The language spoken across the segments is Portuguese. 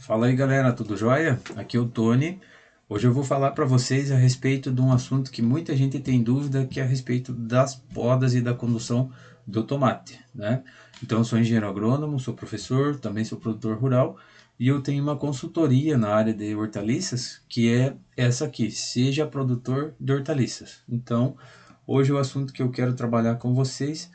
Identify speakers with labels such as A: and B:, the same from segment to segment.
A: Fala aí galera, tudo jóia? Aqui é o Tony. Hoje eu vou falar para vocês a respeito de um assunto que muita gente tem dúvida, que é a respeito das podas e da condução do tomate, né? Então eu sou engenheiro agrônomo, sou professor, também sou produtor rural e eu tenho uma consultoria na área de hortaliças, que é essa aqui, seja produtor de hortaliças. Então, hoje o assunto que eu quero trabalhar com vocês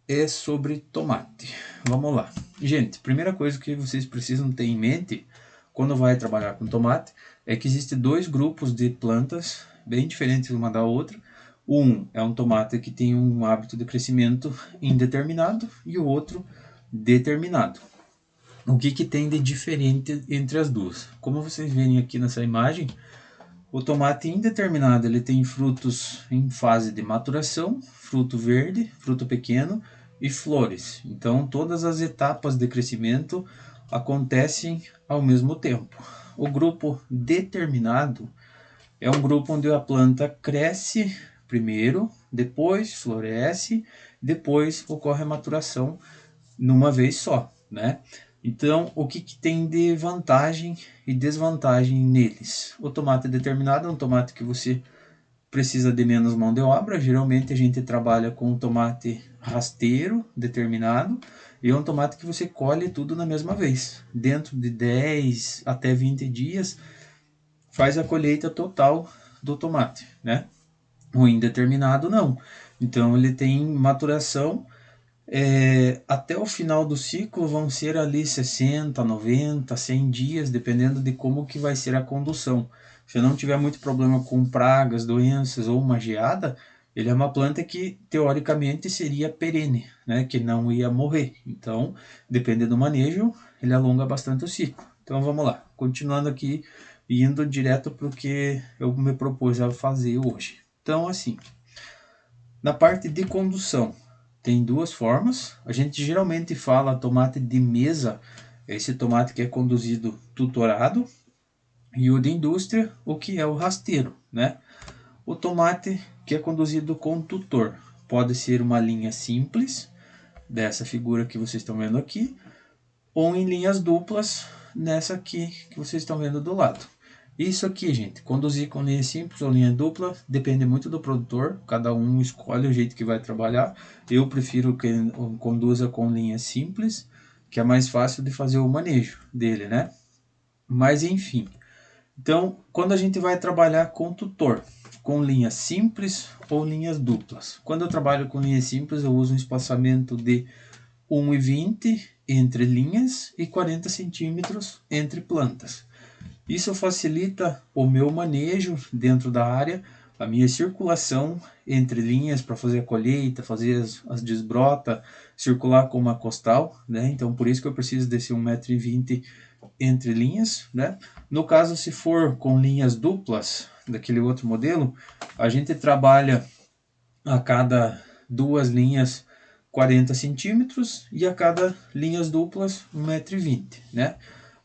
A: é sobre tomate. Vamos lá. Gente, primeira coisa que vocês precisam ter em mente quando vai trabalhar com tomate é que existem dois grupos de plantas bem diferentes uma da outra. Um é um tomate que tem um hábito de crescimento indeterminado e o outro determinado. O que tem de diferente entre as duas? Como vocês verem aqui nessa imagem, o tomate indeterminado ele tem frutos em fase de maturação, fruto verde, fruto pequeno e flores. Então todas as etapas de crescimento acontecem ao mesmo tempo. O grupo determinado é um grupo onde a planta cresce primeiro, depois floresce, depois ocorre a maturação numa vez só, né? Então, o que tem de vantagem e desvantagem neles? O tomate determinado é um tomate que você precisa de menos mão de obra. Geralmente a gente trabalha com um tomate rasteiro determinado e é um tomate que você colhe tudo na mesma vez. Dentro de 10 até 20 dias faz a colheita total do tomate, né? O indeterminado não. Então ele tem maturação até o final do ciclo vão ser ali 60, 90, 100 dias, dependendo de como que vai ser a condução. Se não tiver muito problema com pragas, doenças ou uma geada, ele é uma planta que teoricamente seria perene, né? Que não ia morrer. Então, dependendo do manejo, ele alonga bastante o ciclo. Então vamos lá, continuando aqui, indo direto para o que eu me propus a fazer hoje. Então, assim, na parte de condução, tem duas formas. A gente geralmente fala tomate de mesa, esse tomate que é conduzido tutorado, e o de indústria, o que é o rasteiro, né? O tomate que é conduzido com tutor pode ser uma linha simples, dessa figura que vocês estão vendo aqui, ou em linhas duplas, nessa aqui que vocês estão vendo do lado. Isso aqui, gente, conduzir com linha simples ou linha dupla, depende muito do produtor, cada um escolhe o jeito que vai trabalhar. Eu prefiro que conduza com linha simples, que é mais fácil de fazer o manejo dele, né? Mas enfim, então quando a gente vai trabalhar com tutor, com linhas simples ou linhas duplas. Quando eu trabalho com linhas simples, eu uso um espaçamento de 1,20 entre linhas e 40 centímetros entre plantas. Isso facilita o meu manejo dentro da área, a minha circulação entre linhas para fazer a colheita, fazer as desbrota, circular com uma costal, né? Então por isso que eu preciso desse 1,20 m entre linhas, né? No caso, se for com linhas duplas, daquele outro modelo, a gente trabalha a cada duas linhas 40 centímetros e a cada linhas duplas 1,20 m, né?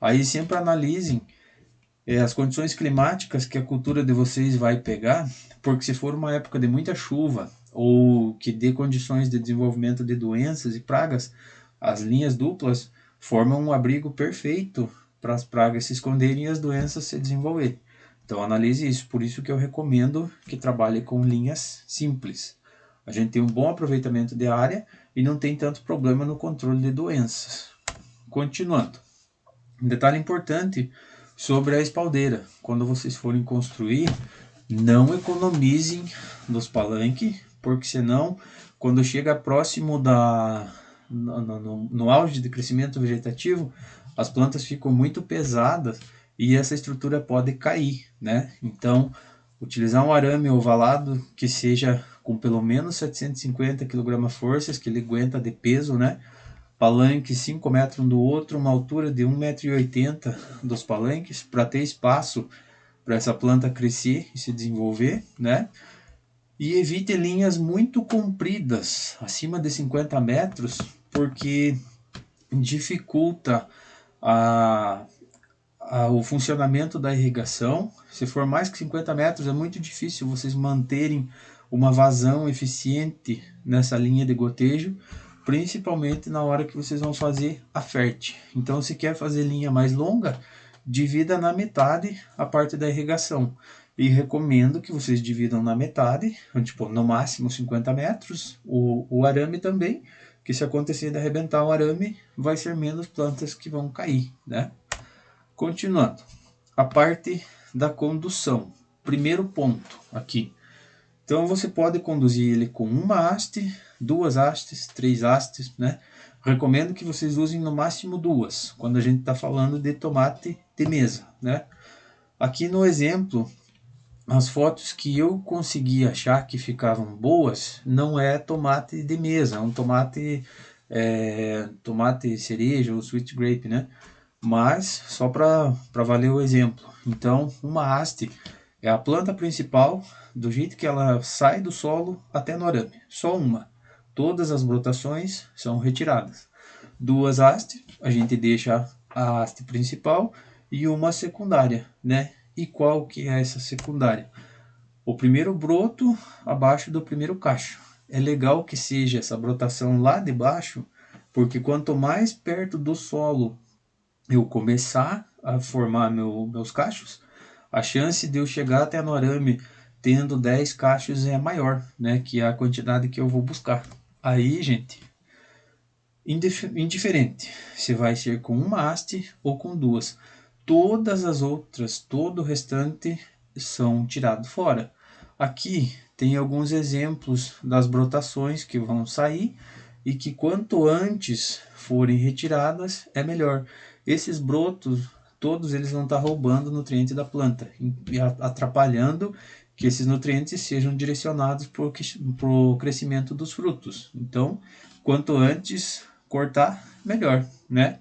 A: Aí sempre analisem as condições climáticas que a cultura de vocês vai pegar, porque se for uma época de muita chuva ou que dê condições de desenvolvimento de doenças e pragas, as linhas duplas formam um abrigo perfeito para as pragas se esconderem e as doenças se desenvolverem. Então analise isso, por isso que eu recomendo que trabalhe com linhas simples. A gente tem um bom aproveitamento de área e não tem tanto problema no controle de doenças. Continuando, um detalhe importante sobre a espaldeira: quando vocês forem construir, não economizem nos palanques, porque senão, quando chega próximo no auge de crescimento vegetativo, as plantas ficam muito pesadas e essa estrutura pode cair, né? Então, utilizar um arame ovalado que seja com pelo menos 750 kg-forças, que ele aguenta de peso, né? Palanque 5 metros um do outro, uma altura de 1,80 m dos palanques, para ter espaço para essa planta crescer e se desenvolver, né? E evite linhas muito compridas, acima de 50 metros, porque dificulta o funcionamento da irrigação. Se for mais que 50 metros, é muito difícil vocês manterem uma vazão eficiente nessa linha de gotejo, principalmente na hora que vocês vão fazer a ferte. Então, se quer fazer linha mais longa, divida na metade a parte da irrigação. E recomendo que vocês dividam na metade, tipo, no máximo 50 metros, o arame também, que se acontecer de arrebentar o arame, vai ser menos plantas que vão cair, né? Continuando, a parte da condução. Primeiro ponto aqui. Então você pode conduzir ele com uma haste, duas hastes, três hastes, né? Recomendo que vocês usem no máximo duas, quando a gente está falando de tomate de mesa, né? Aqui no exemplo, as fotos que eu consegui achar que ficavam boas, não é tomate de mesa, é um tomate, tomate cereja ou sweet grape, né? Mas só para valer o exemplo. Então, uma haste é a planta principal, do jeito que ela sai do solo até no arame. Só uma. Todas as brotações são retiradas. Duas hastes, a gente deixa a haste principal e uma secundária, né? E qual que é essa secundária? O primeiro broto abaixo do primeiro cacho. É legal que seja essa brotação lá de baixo, porque quanto mais perto do solo eu começar a formar meus cachos, a chance de eu chegar até no arame tendo 10 cachos é maior, né? Que é a quantidade que eu vou buscar. Aí, gente, indiferente se vai ser com uma haste ou com duas. Todas as outras, todo o restante são tirados fora. Aqui tem alguns exemplos das brotações que vão sair e que quanto antes forem retiradas é melhor. Esses brotos, todos eles vão estar roubando nutrientes da planta e atrapalhando que esses nutrientes sejam direcionados para o crescimento dos frutos. Então, quanto antes cortar, melhor, né?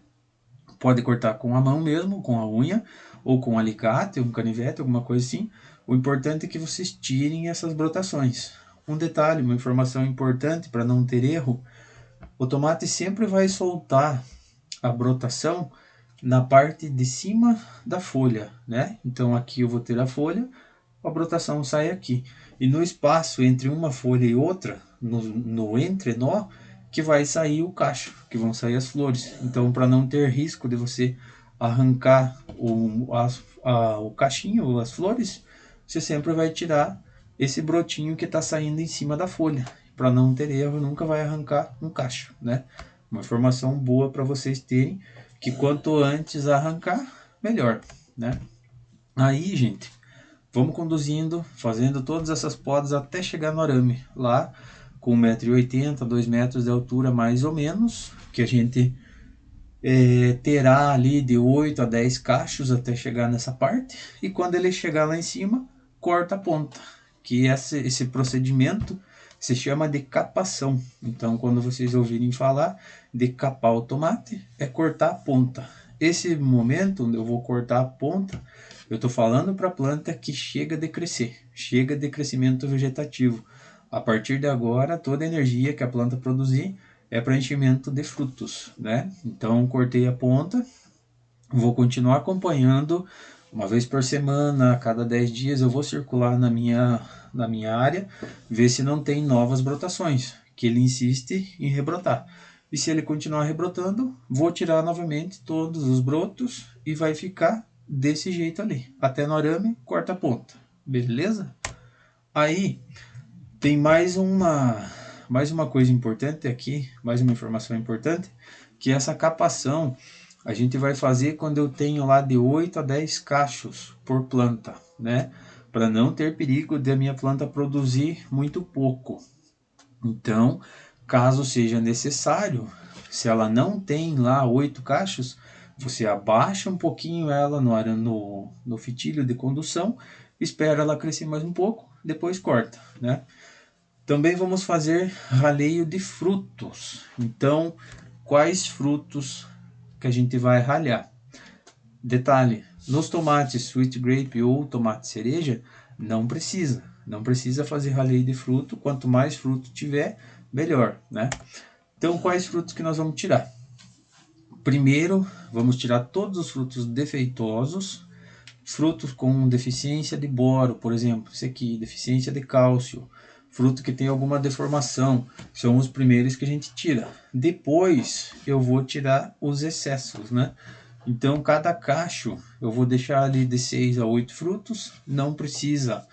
A: Pode cortar com a mão mesmo, com a unha, ou com um alicate, um canivete, alguma coisa assim. O importante é que vocês tirem essas brotações. Um detalhe, uma informação importante para não ter erro, o tomate sempre vai soltar a brotação na parte de cima da folha, né? Então aqui eu vou ter a folha, a brotação sai aqui. E no espaço entre uma folha e outra, no entrenó, que vai sair o cacho, que vão sair as flores. Então, para não ter risco de você arrancar o cachinho, as flores, você sempre vai tirar esse brotinho que está saindo em cima da folha. Para não ter erro, nunca vai arrancar um cacho, né? Uma informação boa para vocês terem, que quanto antes arrancar, melhor, né? Aí, gente, vamos conduzindo, fazendo todas essas podas até chegar no arame, lá com 1,80 m, 2 metros de altura mais ou menos, que a gente terá ali de 8 a 10 cachos até chegar nessa parte, e quando ele chegar lá em cima, corta a ponta, que esse procedimento se chama de capação. Então, quando vocês ouvirem falar de capar o tomate, é cortar a ponta. Esse momento onde eu vou cortar a ponta, eu estou falando para a planta que chega de crescer, chega de crescimento vegetativo. A partir de agora, toda a energia que a planta produzir é para enchimento de frutos, né? Então, cortei a ponta, vou continuar acompanhando uma vez por semana, a cada 10 dias eu vou circular na minha área, ver se não tem novas brotações, que ele insiste em rebrotar. E se ele continuar rebrotando, vou tirar novamente todos os brotos e vai ficar desse jeito ali. Até no arame, corta a ponta. Beleza? Aí, tem mais uma coisa importante aqui, mais uma informação importante, que essa capação a gente vai fazer quando eu tenho lá de 8 a 10 cachos por planta, né? Para não ter perigo de a minha planta produzir muito pouco. Então, caso seja necessário, se ela não tem lá 8 cachos, você abaixa um pouquinho ela no fitilho de condução, espera ela crescer mais um pouco, depois corta, né? Também vamos fazer raleio de frutos. Então, quais frutos que a gente vai ralhar? Detalhe, nos tomates sweet grape ou tomate cereja, não precisa fazer raleio de fruto. Quanto mais fruto tiver, melhor, né? Então, quais frutos que nós vamos tirar? Primeiro, vamos tirar todos os frutos defeituosos, frutos com deficiência de boro, por exemplo, esse aqui, deficiência de cálcio, fruto que tem alguma deformação, são os primeiros que a gente tira. Depois eu vou tirar os excessos, né? Então, cada cacho eu vou deixar ali de 6 a 8 frutos. Não precisa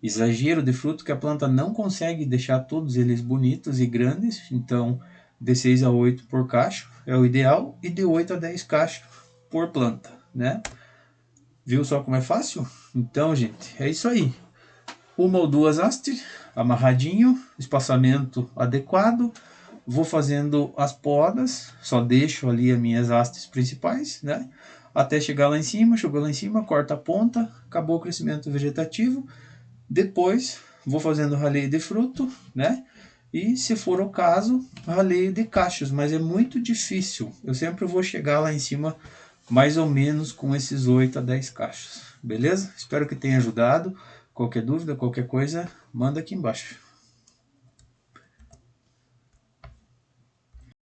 A: exagero de fruto, que a planta não consegue deixar todos eles bonitos e grandes. Então, de 6 a 8 por cacho é o ideal, e de 8 a 10 cachos por planta, né? Viu só como é fácil? Então, gente, é isso aí. Uma ou duas hastes, amarradinho, espaçamento adequado. Vou fazendo as podas, só deixo ali as minhas hastes principais, né? Até chegar lá em cima, chegou lá em cima, corta a ponta, acabou o crescimento vegetativo. Depois vou fazendo raleio de fruto, né? E se for o caso, raleio de cachos, mas é muito difícil. Eu sempre vou chegar lá em cima mais ou menos com esses 8 a 10 cachos. Beleza? Espero que tenha ajudado. Qualquer dúvida, qualquer coisa, manda aqui embaixo.